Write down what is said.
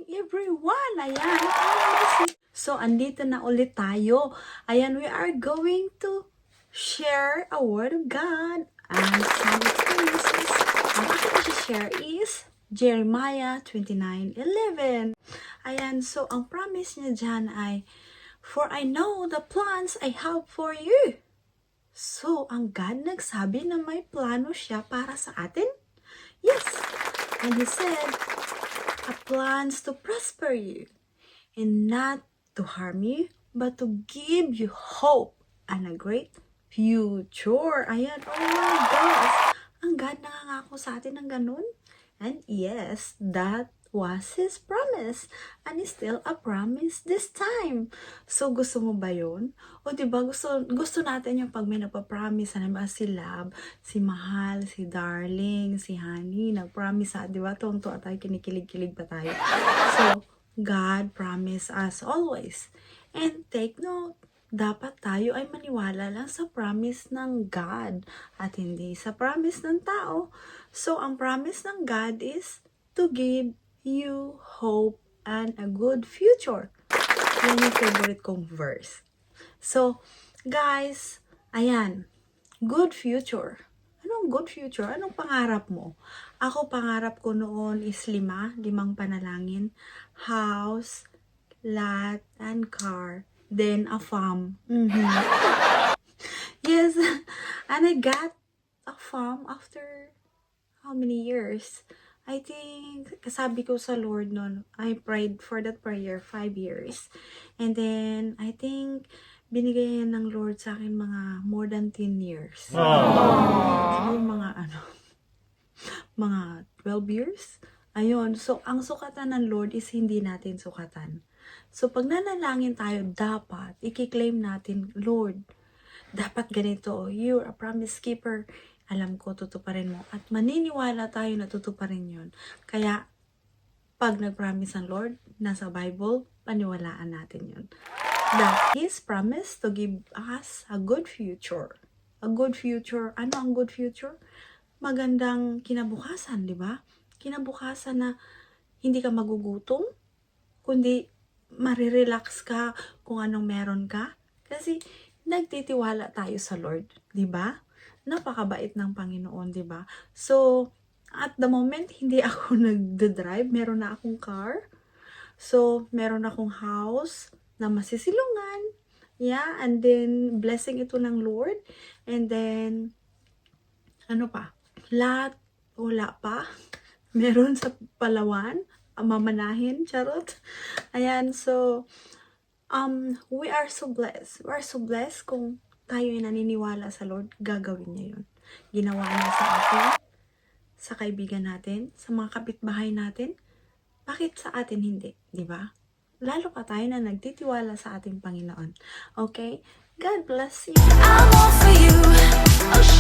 morning, everyone! Ayan, so andito na ulit tayo. Ayan, we are going to share a word of God. And some experiences. Ang aking share is Jeremiah 29:11. Ayan, so ang promise niya dyan ay, "For I know the plans I have for you." So, ang God nagsabi na may plano siya para sa atin? Yes. And He said, "A plans to prosper you and not to harm you, but to give you hope and a great future." Ayan, oh my gosh. Ang God nangangako sa atin ng ganun. And yes, that was His promise. And it's still a promise this time. So, gusto mo ba yun? O diba, gusto natin yung pag may nagpa-promise, ano si Love, si Mahal, si Darling, si Honey, nag-promise diba? Tuwang-tuwa tayo, kinikilig-kilig pa tayo. So, God promise us always. And take note, dapat tayo ay maniwala lang sa promise ng God at hindi sa promise ng tao. So, ang promise ng God is to give you hope and a good future. Yan yung favorite kong verse. So, guys, ayan, good future. Anong good future? Anong pangarap mo? Ako, pangarap ko noon is limang panalangin. House, lot, and car. Then, a farm. Yes, and I got a farm after how many years? I think, sabi ko sa Lord noon, I prayed for that prayer 5 years. And then, I think, binigay yan ng Lord sa akin mga more than 10 years. Siguro mga 12 years. Ayun, so, ang sukatan ng Lord is hindi natin sukatan. So, pag nanalangin tayo, dapat, i-claim natin, Lord, dapat ganito, you're a promise keeper. Alam ko, tutuparin mo. At maniniwala tayo na tutuparin yun. Kaya, pag nag-promise ang Lord, nasa Bible, paniwalaan natin yun. That His promise to give us a good future. A good future. Ano ang good future? Magandang kinabukasan, di ba? Kinabukasan na hindi ka magugutom, kundi marirelax ka kung anong meron ka. Kasi, nagtitiwala tayo sa Lord, di ba? Napakabait ng Panginoon, di ba? So, at the moment, hindi ako nagdadrive. Meron na akong car. So, meron akong house na masisilungan. Yeah, and then, blessing ito ng Lord. And then, ano pa? Lahat, wala pa. Meron sa Palawan. Mamanahin, charot. Ayan, so, we are so blessed. We are so blessed kung tayo ay naniniwala sa Lord, gagawin niya yun. Ginawa niya sa atin, sa kaibigan natin, sa mga kapitbahay natin. Bakit sa atin hindi? Di ba? Lalo pa tayo na nagtitiwala sa ating Panginoon. Okay? God bless you. I'm all for you. Oh, sure.